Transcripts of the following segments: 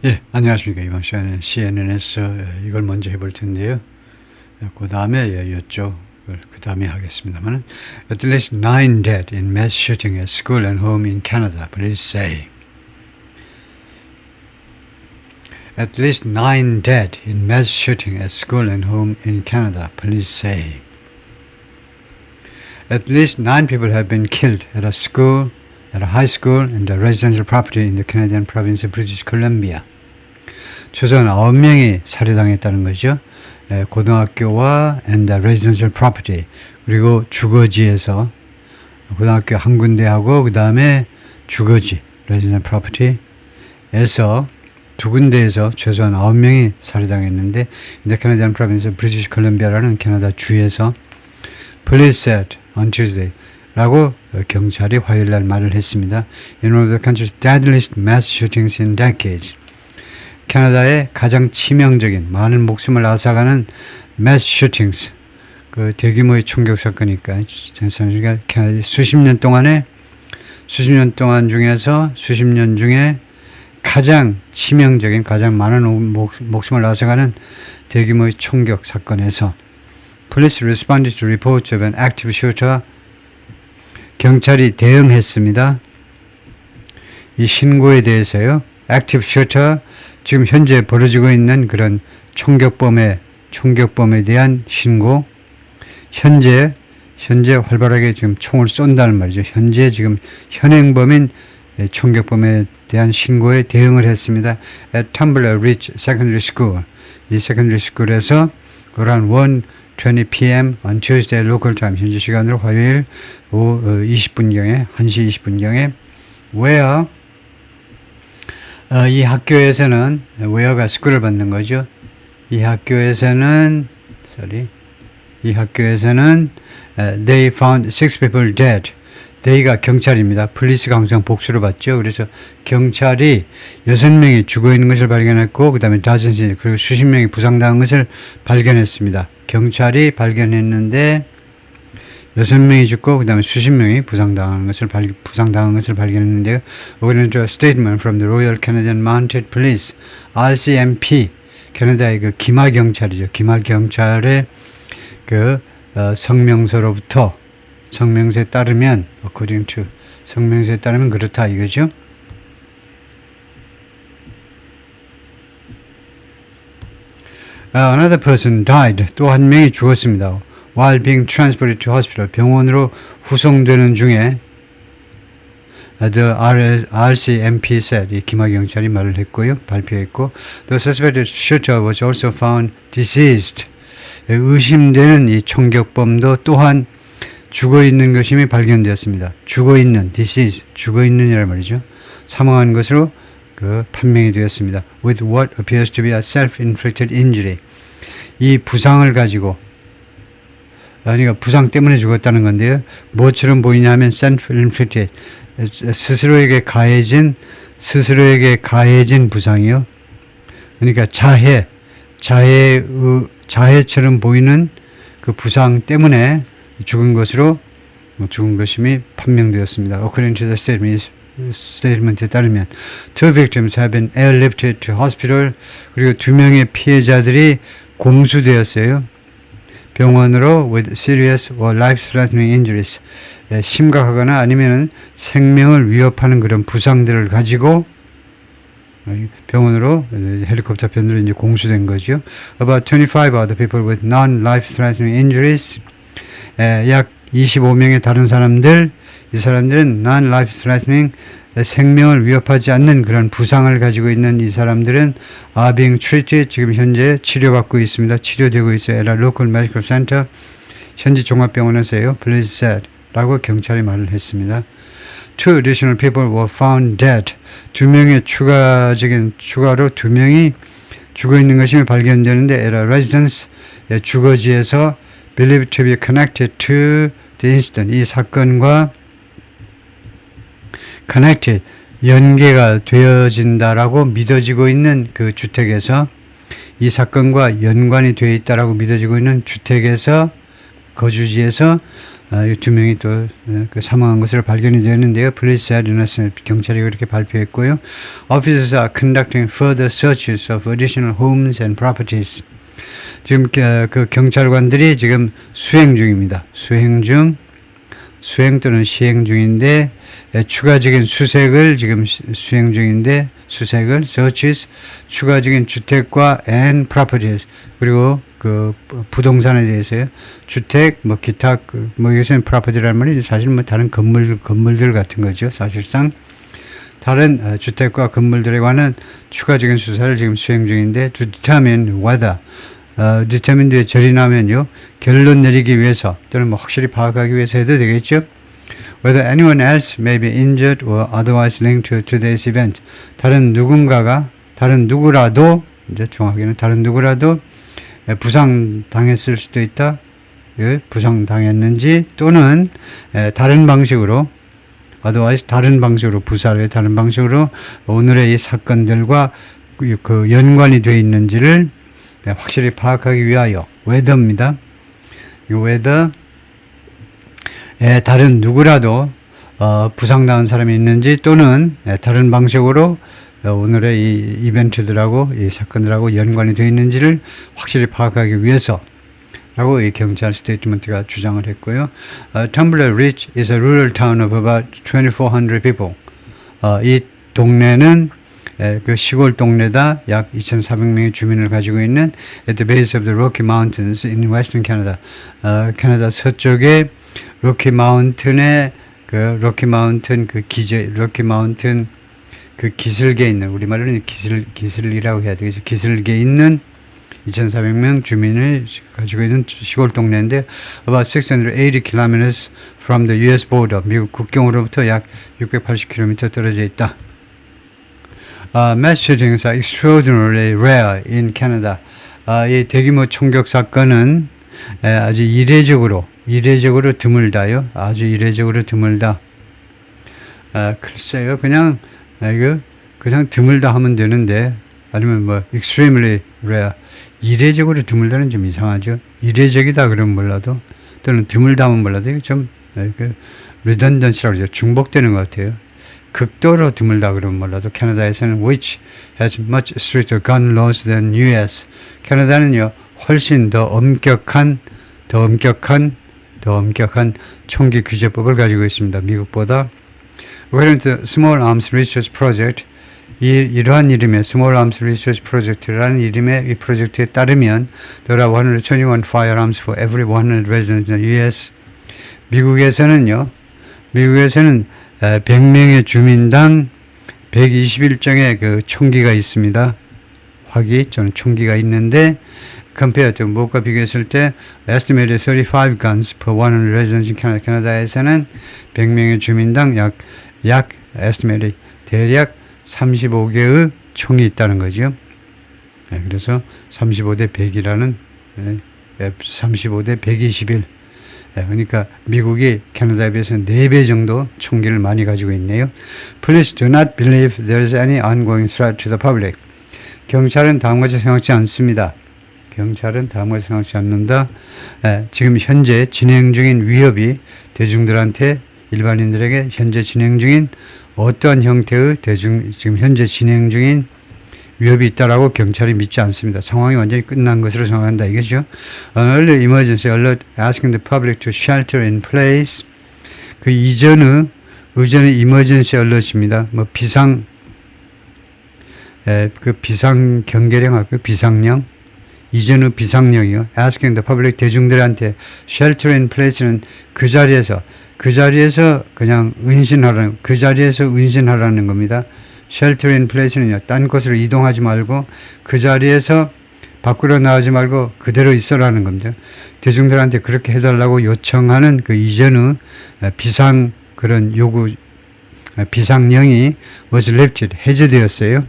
예, 안녕하십니까. 이번 시간에 CNN에서 이걸 먼저 해볼 텐데요. 그 다음에 이쪽을 그 다음에 하겠습니다만, At least 9 dead in mass shooting at school and home in Canada, please say. At least 9 dead in mass shooting at school and home in Canada, please say. At least 9 people have been killed at a school, at a high school, and a residential property in the Canadian province of British Columbia. 최소한 9명이 살해당했다는 거죠. 고등학교와 and the residential property, 그리고 주거지에서 고등학교 한 군데하고 그 다음에 주거지 residential property에서 두 군데에서 최소한 9명이 살해당했는데 in the Canadian province of British Columbia라는 캐나다 주에서 police said on Tuesday 라고 경찰이 화요일날 말을 했습니다. In one of the country's deadliest mass shootings in decades. 캐나다의 가장 치명적인 많은 목숨을 앗아가는 mass shootings, 그 대규모의 총격 사건이니까 수십 년 동안 중에서 수십 년 중에 가장 치명적인 가장 많은 목숨을 앗아가는 대규모의 총격 사건에서 Police responded to reports of an active shooter. 경찰이 대응했습니다. 이 신고에 대해서요. active shooter, 지금 현재 벌어지고 있는 그런 총격범에 대한 신고, 현재 활발하게 지금 총을 쏜다는 말이죠. 현재 지금 현행범인 총격범에 대한 신고에 대응을 했습니다. At Tumbler Ridge Secondary School, 이 secondary school에서 around 1:20 p.m. on Tuesday local time, 현지 시간으로 화요일 오후 20분경에 1시 20분경에 where 이 학교에서는 where가 school을 받는 거죠. 이 학교에서는 they found 6 people dead. they가 경찰입니다. police가 항상 복수로 받죠. 그래서 경찰이 6명이 죽어 있는 것을 발견했고 그 다음에 dozens 그리고 수십 명이 부상당한 것을 발견했습니다. 경찰이 발견했는데 6명이 죽고 그 다음에 수십 명이 부상당한 것을 발견했는데요. According to a statement from the Royal Canadian Mounted Police, RCMP, 캐나다의 그 기마경찰이죠. 기마경찰의 그 성명서에 따르면 according to 성명서에 따르면 그렇다 이거죠. Another person died. 또 한 명이 죽었습니다. While being transported to hospital. 병원으로 후송되는 중에 the RCMP said. 이 기마경찰이 말을 했고요. 발표했고 The suspected shooter was also found deceased. 의심되는 이 총격범도 또한 죽어있는 것임이 발견되었습니다. deceased, 죽어있는이란 말이죠. 사망한 것으로 판명이 되었습니다. With what appears to be a self-inflicted injury. 이 부상을 가지고, 그러니까 부상 때문에 죽었다는 건데요. 뭐처럼 보이냐면 self-inflicted, 스스로에게 가해진 부상이요. 그러니까 자해처럼 보이는 그 부상 때문에 죽은 것임이 판명되었습니다. According to the statement에 따르면 two victims have been airlifted to hospital. 그리고 2명의 피해자들이 공수되었어요. 병원으로 with serious or life-threatening injuries. 심각하거나 아니면 생명을 위협하는 그런 부상들을 가지고 병원으로 헬리콥터 편으로 이제 공수된 거죠. About 25 other people with non-life-threatening injuries. 약 25명의 다른 사람들, 이 사람들은 non-life-threatening, 생명을 위협하지 않는 그런 부상을 가지고 있는 이 사람들은 are being treated, 지금 현재 치료받고 있습니다. 치료되고 있어요. at a local medical center, 현지 종합병원에서요. police said, 라고 경찰이 말을 했습니다. Two additional people were found dead. 2명의 추가로 2명이 죽어 있는 것이 발견되는데 at a residence, 주거지에서 believed to be connected to the incident. 이 사건과 connected, 연계가 되어진다라고 믿어지고 있는 그 주택에서, 이 사건과 연관이 되어 있다라고 믿어지고 있는 주택에서, 거주지에서 이 두 명이 또 그 사망한 것으로 발견이 되었는데요. Police said 경찰이 그렇게 발표했고요. Officers are conducting further searches of additional homes and properties. 지금 그 경찰관들이 지금 수행 중입니다. 수행 또는 시행 중인데 추가적인 수색을 지금 수행 중인데 수색을 searches 추가적인 주택과 and properties 그리고 그 부동산에 대해서요. 주택 뭐 기타 뭐 이것은 property라는 말이 사실 뭐 다른 건물들 같은 거죠. 사실상 다른 주택과 건물들에 관한 추가적인 수사를 지금 수행 중인데 to determine whether determine 뒤에 절이 나면요. 결론 내리기 위해서 또는 뭐 확실히 파악하기 위해서 해도 되겠죠. Whether anyone else may be injured or otherwise linked to today's event. 다른 누구라도 이제 정확히는 다른 누구라도 부상당했을 수도 있다. 부상당했는지 또는 다른 방식으로 otherwise 다른 방식으로 부사를 다른 방식으로 오늘의 이 사건들과 그 연관이 되어 있는지를 확실히 파악하기 위하여 whether입니다. 이 whether 다른 누구라도 부상당한 사람이 있는지 또는 다른 방식으로 오늘의 이 이벤트들하고 이 사건들하고 연관이 되어 있는지를 확실히 파악하기 위해서 라고 이 경찰 스테이트먼트가 주장을 했고요. Tumbler Ridge is a rural town of about 2,400 people. 이 동네는 그 시골 동네다 약 2,400명의 주민을 가지고 있는 at the base of the Rocky Mountains in Western Canada. 캐나다 서쪽에 로키 마운틴의 그 로키 마운틴 그 기제 로키 마운틴 그 기슭에 있는 우리말로는 기슭이라고 해야 되겠죠. 기슭에 있는 2,400명 주민을 가지고 있는 시골 동네인데 about 680 kilometers from the U.S. border 미국 국경으로부터 약 680km 떨어져 있다. Mass shootings are extraordinarily rare in Canada. 이 대규모 총격 사건은 아주 이례적으로 드물다요. 아주 이례적으로 드물다. 글쎄요, 그냥 드물다 하면 되는데 아니면 뭐 extremely rare 이례적으로 드물다는 좀 이상하죠. 이례적이다 그러면 몰라도 또는 드물다 하면 몰라도 이거 좀 redundancy라고 그러죠. 중복되는 것 같아요. 극도로 드물다 그러면 몰라도 캐나다에서는 which has much stricter gun laws than US. 캐나다는요 훨씬 더 엄격한 총기 규제법을 가지고 있습니다. 미국보다. According to Small Arms Research Project, 이러한 이름의 Small Arms Research Project라는 이름의 이 프로젝트에 따르면 there are 121 firearms for every 100 residents in the U.S. 미국에서는 100명의 주민당 121정의 그 총기가 있습니다. 저는 총기가 있는데 compared to 뭐가 비교했을 때 estimated 35 guns per 100 residents in Canada. 캐나다에서는 100명의 주민당 약 estimated 대략 35개의 총이 있다는 거죠. 그래서 35대 100이라는 35대 121. 그러니까 미국이 캐나다에 비해서 4배 정도 총기를 많이 가지고 있네요. Police do not believe there is any ongoing threat to the public. 경찰은 다음같이 생각하지 않습니다. 지금 현재 진행 중인 위협이 대중들한테 일반인들에게 현재 진행 중인 어떠한 형태의 지금 현재 진행 중인 위협이 있다라고 경찰이 믿지 않습니다. 상황이 완전히 끝난 것으로 생각한다 이거죠. Early emergency alert asking the public to shelter in place. 그 이전의 emergency alert입니다. 뭐 비상 경계령 비상령 이전의 비상령이요. Asking the public 대중들한테 shelter in place는 그 자리에서 그냥 은신하라는 겁니다. shelter in place는요. 딴 곳으로 이동하지 말고 그 자리에서 밖으로 나가지 말고 그대로 있어라는 겁니다. 대중들한테 그렇게 해달라고 요청하는 그 이전의 비상령이 was lifted 해제되었어요.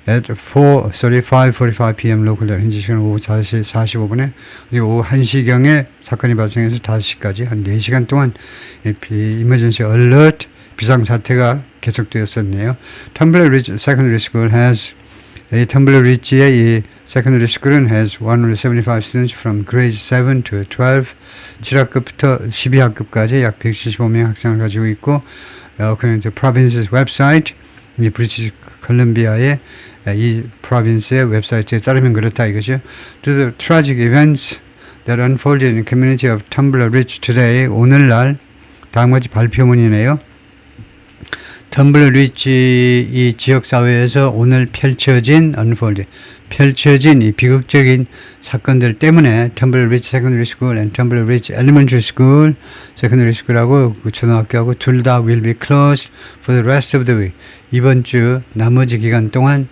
At 4:45 p.m. local 현지 시간 오후 4시 45분에 오후 1시경에 사건이 발생해서 5시까지 한 4시간 동안 emergency alert 비상사태가 계속되었었네요. Tumbler Ridge Secondary School has 이 텀블러 리치의 이 secondary school은 has 175 students from grade 7 to 12, 7학급부터 12학급까지 약 175명 학생을 가지고 있고, 그는 province's website, 이 브리티시 컬럼비아의 이 province의 웹사이트에 따르면 그렇다 이거죠. The tragic events that unfolded in the community of Tumblr Ridge today, 오늘날 다음 같이 발표문이네요. 텀블러 리치 이 지역사회에서 오늘 펼쳐진 이 비극적인 사건들 때문에 텀블러 리치 세컨더리 스쿨 and 텀블러 리치 엘리먼터리 스쿨 세컨더리 스쿨하고 초등학교하고 둘 다 will be closed for the rest of the week. 이번 주 나머지 기간 동안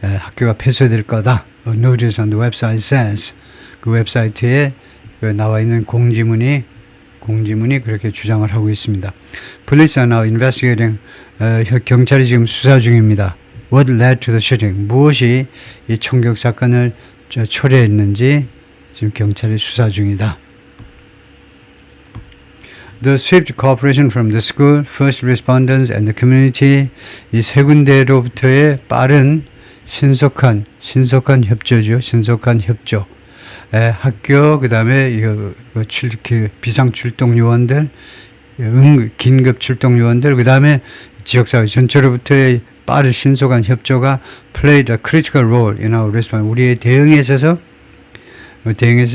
학교가 폐쇄될 거다. A notice on the website says. 그 웹사이트에 나와 있는 공지문이 그렇게 주장을 하고 있습니다. Police are now investigating. 경찰이 지금 수사 중입니다. What led to the shooting? 무엇이 이 총격 사건을 초래했는지 지금 경찰이 수사 중이다. The swift cooperation from the school, first responders and the community. 이 세 군데로부터의 빠른 신속한 협조죠. 신속한 협조. 학교, 그 다음에 비상 출동 요원들, 긴급 출동 요원들, 그 다음에 지역사회 전체로부터의 빠른 신속한 협조가 played a critical role in our response. 우리의 대응에 있어서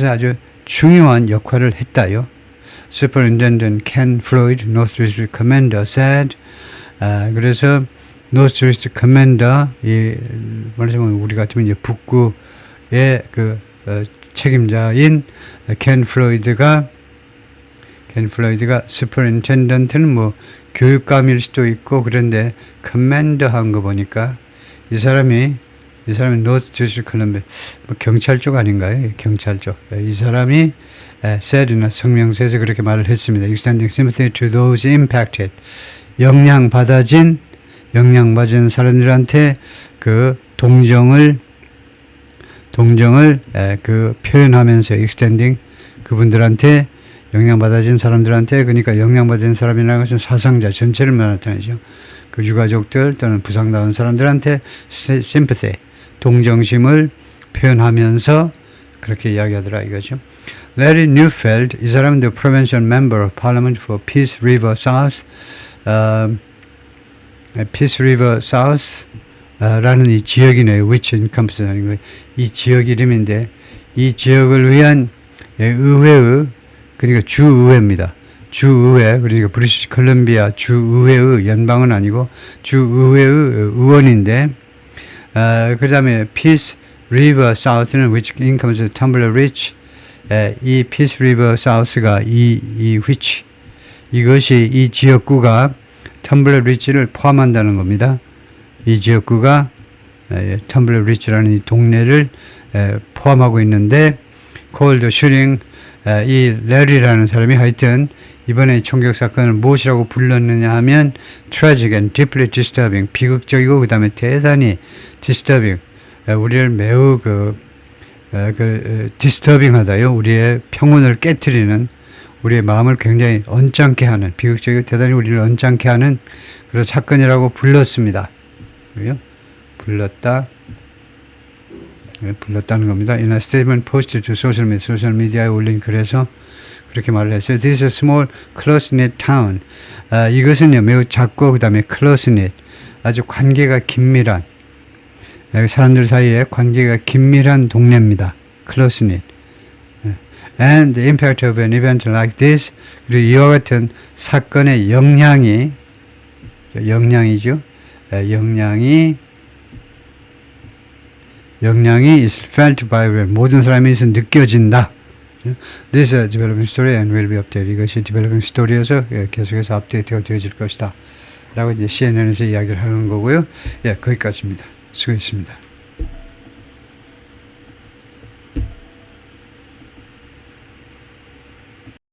아주 중요한 역할을 했다요. Superintendent Ken Floyd, North District Commander, said. 그래서 North District Commander, 말하자면 우리 같으면 이제 북구의 책임자인 켄 플로이드가 슈퍼인텐던트는 교육감일 수도 있고 그런데 커맨더 한 거 보니까 이 사람이 노스 디스트릭트 컬럼비아 경찰 쪽 아닌가요? 경찰 쪽. 이 사람이 said나 성명서에서 그렇게 말을 했습니다. Extending sympathy to those impacted. 영향받은 사람들한테 그 동정을 표현하면서 extending 그분들한테 영향받아진 사람들한테, 그러니까 영향받은 사람이라는 것은 사상자 전체를 나타내죠. 그 유가족들 또는 부상당한 사람들한테 sympathy 동정심을 표현하면서 그렇게 이야기하더라 이거죠. Larry Neufeld, 이 사람은 the provincial member of parliament for Peace River South, Peace River South 라는 이 지역이네요. which encompasses 하는 거예요. 이 지역 이름인데 이 지역을 위한 의회의, 그러니까 주의회입니다. 주의회, 그러니까 브리티시 컬럼비아 주의회의, 연방은 아니고 주의회의 의원인데, 그 다음에 Peace River South는 which encompasses Tumblr Ridge, 이 Peace River South가 이것이 이 지역구가 텀블러 리치를 포함한다는 겁니다. 이 지역구가 텀블러 리치라는 이 동네를 포함하고 있는데, cold shooting, 이 레리라는 사람이 하여튼 이번에 총격 사건을 무엇이라고 불렀느냐 하면 tragic and deeply disturbing, 비극적이고 그 다음에 대단히 disturbing, 우리를 매우 disturbing하다요. 우리의 평온을 깨트리는, 우리의 마음을 굉장히 언짢게 하는, 비극적이고 대단히 우리를 언짢게 하는 그런 사건이라고 불렀습니다. 불렀다는 겁니다. In a statement posted to 소셜 미디어에 올린 글에서 그렇게 말을 했어요. This is a small close-knit town. 이것은요 매우 작고 그 다음에 close-knit, 아주 관계가 긴밀한, 사람들 사이에 관계가 긴밀한 동네입니다. close-knit. And the impact of an event like this, 그리고 이와 같은 사건의 영향이죠. 영향이 is felt by 모든 사람에서 느껴진다. This is a developing story and will be updated. 이것이 developing story여서 계속해서 업데이트가 되어질 것이다. 라고 이제 CNN에서 이야기를 하는 거고요. 거기까지입니다. 수고했습니다.